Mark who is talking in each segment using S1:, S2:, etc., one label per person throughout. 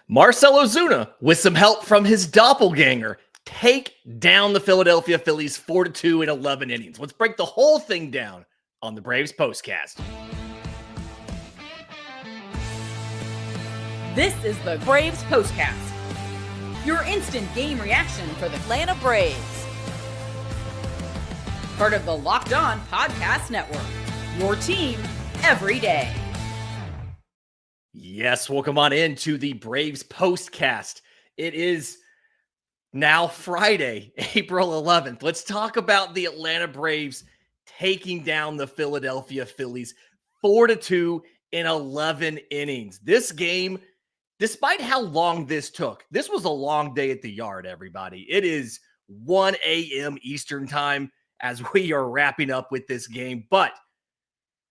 S1: Marcell Ozuna, with some help from his doppelganger, take down the Philadelphia Phillies 4-2 in 11 innings. Let's break the whole thing down on the Braves Postcast.
S2: This is the Braves Postcast, your instant game reaction for the Atlanta Braves. Part of the Locked On Podcast Network, your team every day.
S1: Yes, welcome on into the Braves Postcast. It is now Friday, April 11th. Let's talk about the Atlanta Braves taking down the Philadelphia Phillies 4-2 in 11 innings. This game, despite how long this took, this was a long day at the yard, everybody. It is 1 a.m. Eastern time as we are wrapping up with this game, but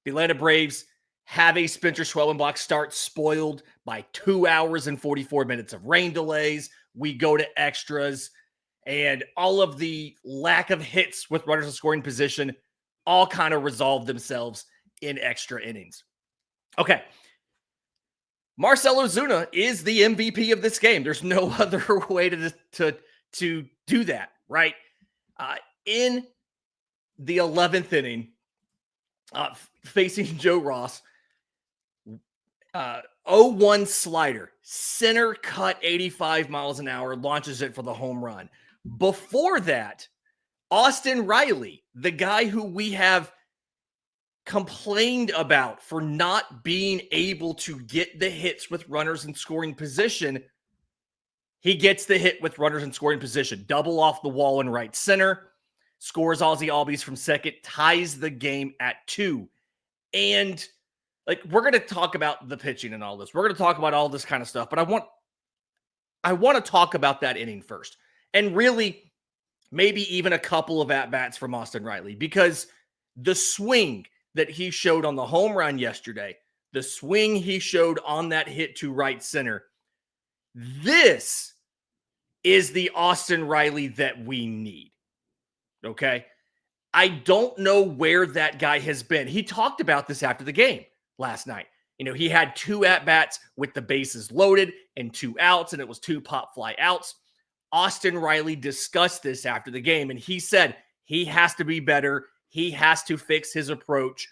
S1: the Atlanta Braves have a Spencer Schwellenbach start spoiled by 2 hours and 44 minutes of rain delays. We go to extras, and all of the lack of hits with runners in scoring position all kind of resolve themselves in extra innings. Okay. Marcell Ozuna is the MVP of this game. There's no other way to do that, right? In the 11th inning, facing Joe Ross, 0-1 slider, center cut 85 miles an hour, launches it for the home run. Before that, Austin Riley, the guy who we have complained about for not being able to get the hits with runners in scoring position, he gets the hit with runners in scoring position. Double off the wall in right center, scores Ozzy Albies from second, ties the game at 2. And we're going to talk about the pitching and all this. We're going to talk about all this kind of stuff, but I want to talk about that inning first. And really, maybe even a couple of at-bats from Austin Riley, because the swing that he showed on the home run yesterday, the swing he showed on that hit to right center, this is the Austin Riley that we need. Okay? I don't know where that guy has been. He talked about this after the game last night. You know, he had 2 at-bats with the bases loaded and 2 outs, and it was 2 pop-fly outs. Austin Riley discussed this after the game, and he said he has to be better. He has to fix his approach.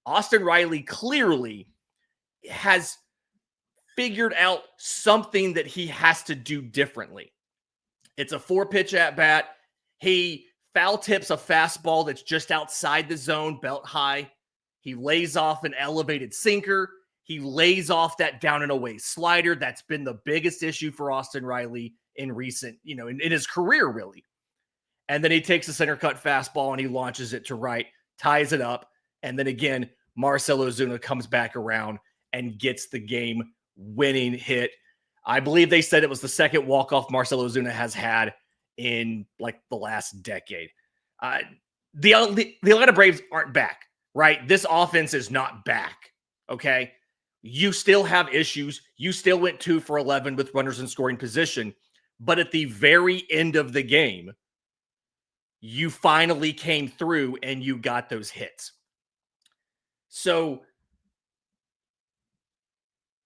S1: Austin Riley clearly has figured out something that he has to do differently. It's a 4-pitch at-bat. He foul tips a fastball that's just outside the zone, belt high. He lays off an elevated sinker. He lays off that down and away slider. That's been the biggest issue for Austin Riley in recent, in his career, really. And then he takes a center cut fastball and he launches it to right, ties it up. And then again, Marcell Ozuna comes back around and gets the game winning hit. I believe they said it was the second walk-off Marcell Ozuna has had in the last decade. The Atlanta Braves aren't back, right? This offense is not back, okay? You still have issues. You still went 2 for 11 with runners in scoring position. But at the very end of the game, you finally came through and you got those hits. So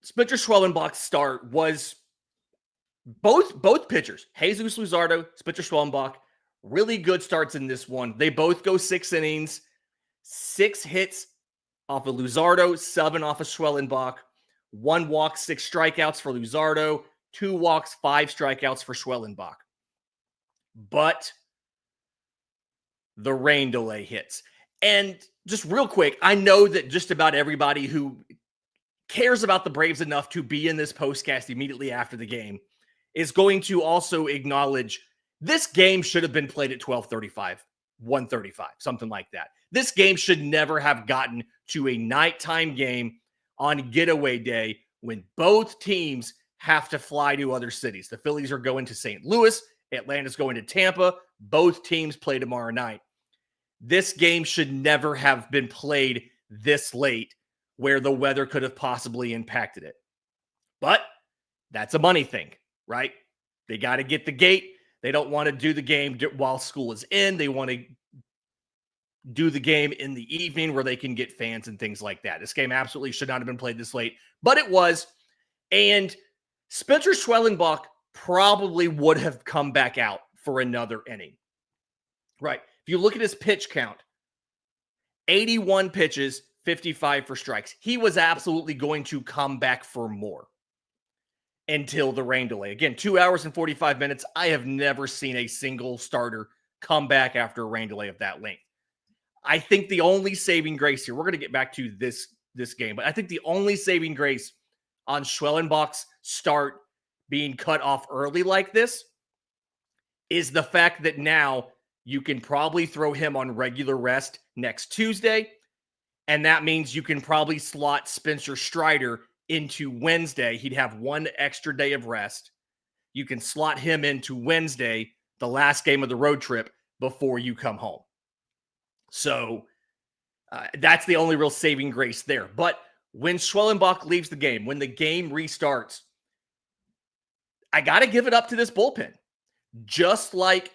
S1: Spencer Schwellenbach's start was both pitchers, Jesus Luzardo, Spencer Schwellenbach, really good starts in this one. They both go 6 innings, 6 hits off of Luzardo, 7 off of Schwellenbach, 1 walk, 6 strikeouts for Luzardo, 2 walks, 5 strikeouts for Schwellenbach. But the rain delay hits. And just real quick, I know that just about everybody who cares about the Braves enough to be in this postcast immediately after the game is going to also acknowledge this game should have been played at 12:35, 1:35, something like that. This game should never have gotten to a nighttime game on getaway day when both teams have to fly to other cities. The Phillies are going to St. Louis. Atlanta's going to Tampa. Both teams play tomorrow night. This game should never have been played this late where the weather could have possibly impacted it. But that's a money thing, right? They got to get the gate. They don't want to do the game while school is in. They want to do the game in the evening where they can get fans and things like that. This game absolutely should not have been played this late, but it was. And Spencer Schwellenbach probably would have come back out for another inning. Right. If you look at his pitch count, 81 pitches, 55 for strikes. He was absolutely going to come back for more until the rain delay. Again, 2 hours and 45 minutes. I have never seen a single starter come back after a rain delay of that length. I think the only saving grace here, we're going to get back to this game, but I think the only saving grace on Schwellenbach's start being cut off early like this is the fact that now you can probably throw him on regular rest next Tuesday, and that means you can probably slot Spencer Strider into Wednesday. He'd have one extra day of rest. You can slot him into Wednesday, the last game of the road trip, before you come home. So that's the only real saving grace there. But when Schwellenbach leaves the game, when the game restarts, I got to give it up to this bullpen. Just like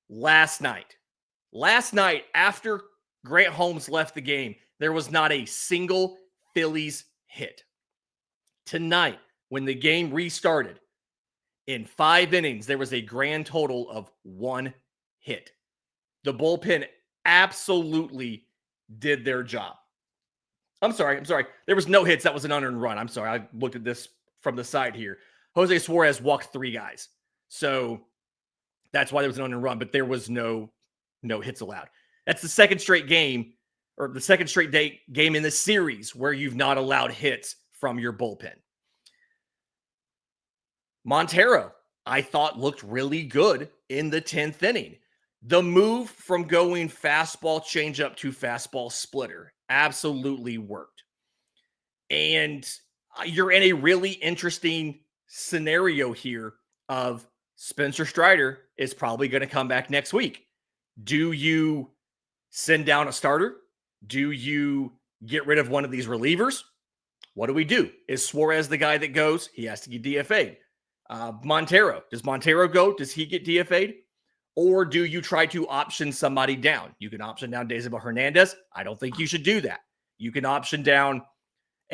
S1: last night. Last night, after Grant Holmes left the game, there was not a single Phillies hit. Tonight, when the game restarted, in 5 innings, there was a grand total of 1 hit. The bullpen absolutely did their job. I'm sorry. There was no hits. That was an unearned run. I'm sorry. I looked at this from the side here. Jose Suarez walked 3 guys. So that's why there was an unearned run, but there was no hits allowed. That's the second straight game, or the second straight game in the series where you've not allowed hits from your bullpen. Montero, I thought, looked really good in the 10th inning. The move from going fastball changeup to fastball splitter absolutely worked. And you're in a really interesting scenario here of Spencer Strider is probably going to come back next week. Do you send down a starter? Do you get rid of one of these relievers? What do we do? Is Suarez the guy that goes? He has to get DFA'd. Montero. Does Montero go? Does he get DFA'd? Or do you try to option somebody down? You can option down Daisybel Hernandez. I don't think you should do that. You can option down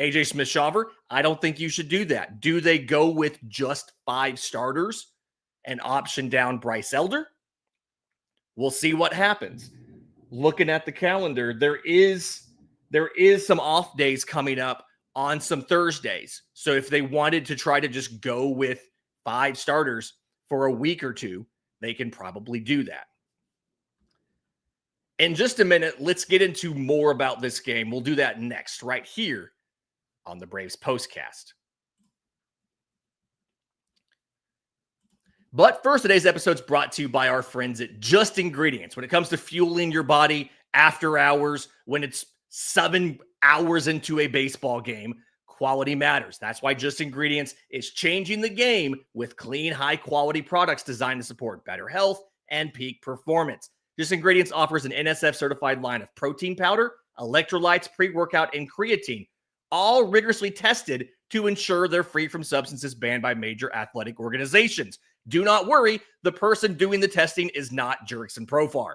S1: AJ Smith-Shawver. I don't think you should do that. Do they go with just 5 starters and option down Bryce Elder? We'll see what happens. Looking at the calendar, there is some off days coming up on some Thursdays. So if they wanted to try to just go with 5 starters for a week or two, they can probably do that. In just a minute, let's get into more about this game. We'll do that next, right here on the Braves Postcast. But first, today's episode is brought to you by our friends at Just Ingredients. When it comes to fueling your body after hours, when it's 7 hours into a baseball game, quality matters. That's why Just Ingredients is changing the game with clean, high-quality products designed to support better health and peak performance. Just Ingredients offers an NSF-certified line of protein powder, electrolytes, pre-workout, and creatine, all rigorously tested to ensure they're free from substances banned by major athletic organizations. Do not worry, the person doing the testing is not Jurickson Profar.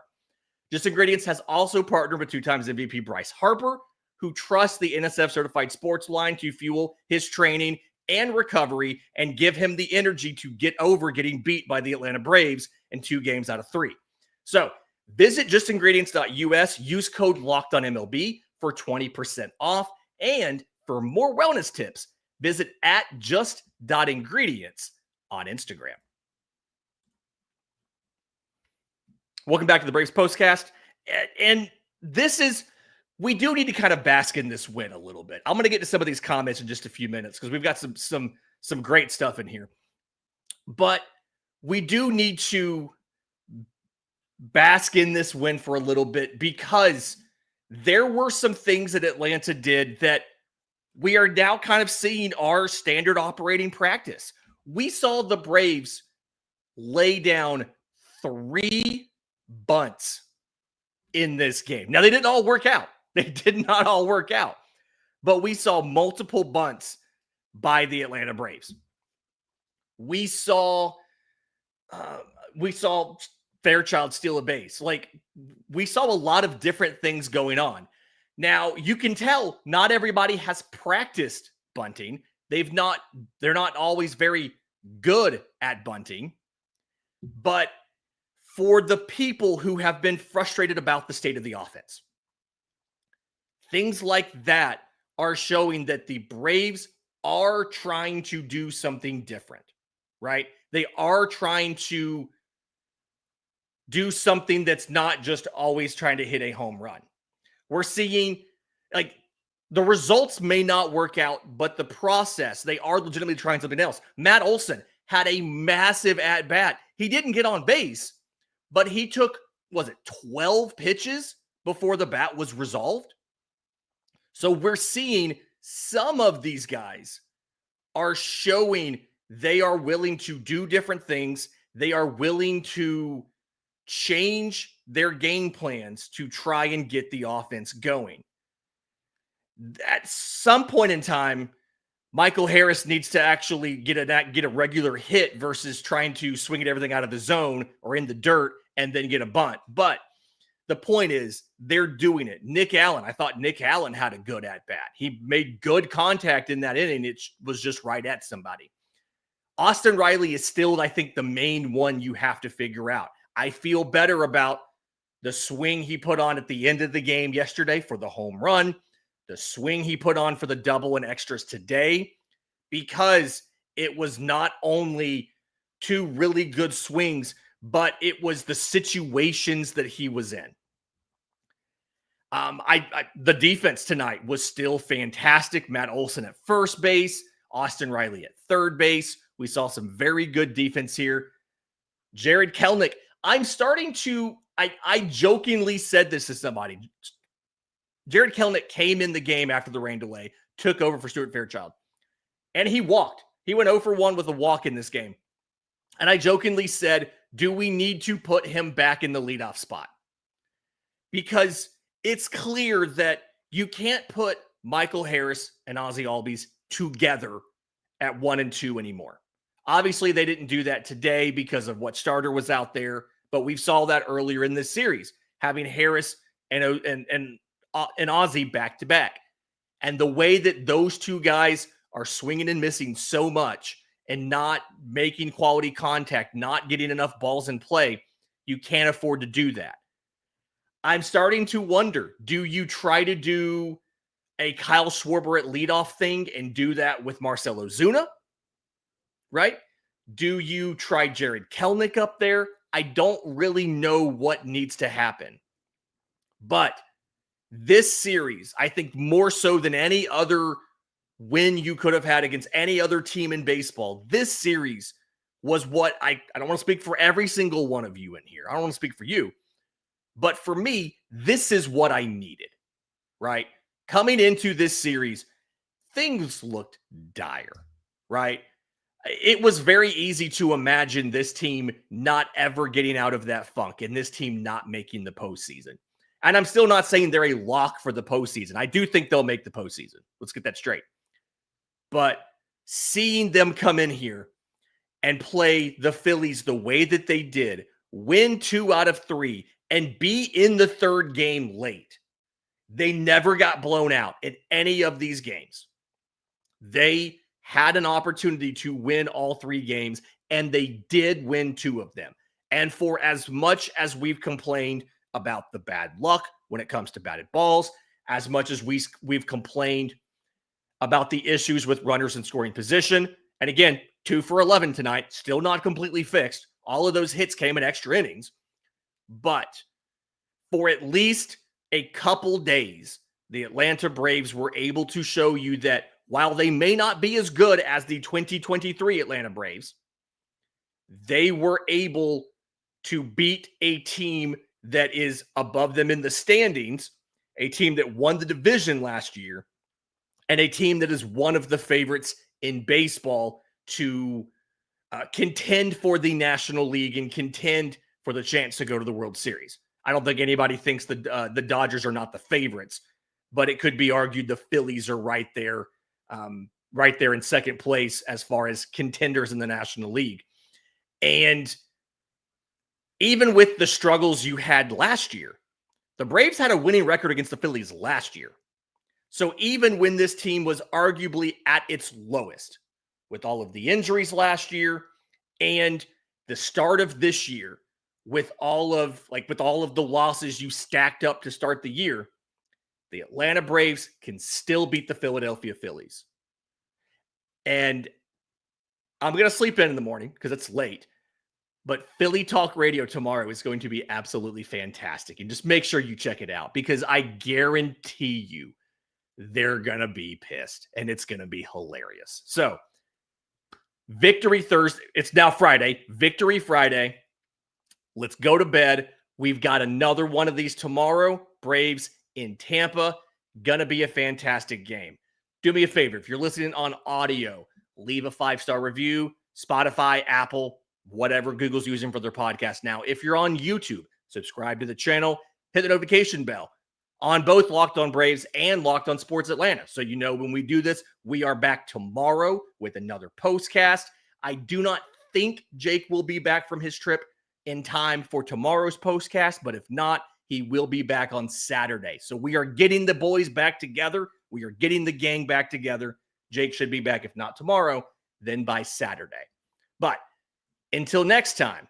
S1: Just Ingredients has also partnered with 2-time MVP Bryce Harper, who trusts the NSF-certified sports line to fuel his training and recovery and give him the energy to get over getting beat by the Atlanta Braves in 2 games out of 3. So visit justingredients.us, use code LOCKEDONMLB for 20% off. And for more wellness tips, visit @just.ingredients on Instagram. Welcome back to the Braves Postcast. And we do need to kind of bask in this win a little bit. I'm going to get to some of these comments in just a few minutes because we've got some great stuff in here. But we do need to bask in this win for a little bit because there were some things that Atlanta did that we are now kind of seeing our standard operating practice. We saw the Braves lay down 3 bunts in this game. Now, they didn't all work out. They did not all work out. But we saw multiple bunts by the Atlanta Braves. We saw Fairchild steal a base. Like, we saw a lot of different things going on. Now, you can tell not everybody has practiced bunting. They're not always very good at bunting, but for the people who have been frustrated about the state of the offense, things like that are showing that the Braves are trying to do something different, right? They are trying to do something that's not just always trying to hit a home run. We're seeing, like, the results may not work out, but the process, they are legitimately trying something else. Matt Olson had a massive at-bat. He didn't get on base, but he took, 12 pitches before the bat was resolved? So we're seeing some of these guys are showing they are willing to do different things. They are willing to change their game plans to try and get the offense going. At some point in time, Michael Harris needs to actually get a regular hit versus trying to swing at everything out of the zone or in the dirt and then get a bunt. But the point is, they're doing it. Nick Allen, I thought Nick Allen had a good at-bat. He made good contact in that inning. It was just right at somebody. Austin Riley is still, I think, the main one you have to figure out. I feel better about the swing he put on at the end of the game yesterday for the home run, the swing he put on for the double and extras today, because it was not only two really good swings, but it was the situations that he was in. The defense tonight was still fantastic. Matt Olson at first base, Austin Riley at third base. We saw some very good defense here. Jared Kelenic, I'm starting to, I jokingly said this to somebody. Jared Kelenic came in the game after the rain delay, took over for Stuart Fairchild, and he walked. He went 0 for 1 with a walk in this game. And I jokingly said, do we need to put him back in the leadoff spot? Because it's clear that you can't put Michael Harris and Ozzie Albies together at 1 and 2 anymore. Obviously, they didn't do that today because of what starter was out there, but we saw that earlier in this series, having Harris and Ozzie back to back. And the way that those two guys are swinging and missing so much and not making quality contact, not getting enough balls in play, you can't afford to do that. I'm starting to wonder, do you try to do a Kyle Schwarber at leadoff thing and do that with Marcell Ozuna? Right? Do you try Jared Kelenic up there? I don't really know what needs to happen. But this series, I think more so than any other win you could have had against any other team in baseball, this series was what I don't want to speak for every single one of you in here. I don't want to speak for you. But for me, this is what I needed, right? Coming into this series, things looked dire, right? It was very easy to imagine this team not ever getting out of that funk and this team not making the postseason. And I'm still not saying they're a lock for the postseason. I do think they'll make the postseason. Let's get that straight. But seeing them come in here and play the Phillies the way that they did, win 2 out of 3, and be in the third game late. They never got blown out in any of these games. They had an opportunity to win all 3 games, and they did win 2 of them. And for as much as we've complained about the bad luck when it comes to batted balls, as much as we've complained about the issues with runners in scoring position, and again, 2 for 11 tonight, still not completely fixed. All of those hits came in extra innings. But for at least a couple days, the Atlanta Braves were able to show you that while they may not be as good as the 2023 Atlanta Braves, they were able to beat a team that is above them in the standings, a team that won the division last year, and a team that is one of the favorites in baseball to contend for the National League and contend for the chance to go to the World Series. I don't think anybody thinks the Dodgers are not the favorites, but it could be argued the Phillies are right there in second place as far as contenders in the National League. And even with the struggles you had last year, the Braves had a winning record against the Phillies last year. So even when this team was arguably at its lowest, with all of the injuries last year and the start of this year, with all of the losses you stacked up to start the year, the Atlanta Braves can still beat the Philadelphia Phillies. And I'm going to sleep in the morning because it's late. But Philly Talk Radio tomorrow is going to be absolutely fantastic. And just make sure you check it out because I guarantee you they're going to be pissed and it's going to be hilarious. So, Victory Thursday. It's now Friday. Victory Friday. Let's go to bed. We've got another one of these tomorrow. Braves in Tampa. Gonna be a fantastic game. Do me a favor. If you're listening on audio, leave a 5-star review. Spotify, Apple, whatever Google's using for their podcast now. If you're on YouTube, subscribe to the channel. Hit the notification bell on both Locked On Braves and Locked On Sports Atlanta. So you know when we do this, we are back tomorrow with another postcast. I do not think Jake will be back from his trip in time for tomorrow's postcast, but if not, he will be back on Saturday. So we are getting the boys back together. We are getting the gang back together. Jake should be back, if not tomorrow, then by Saturday. But until next time,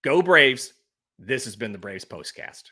S1: go Braves. This has been the Braves Postcast.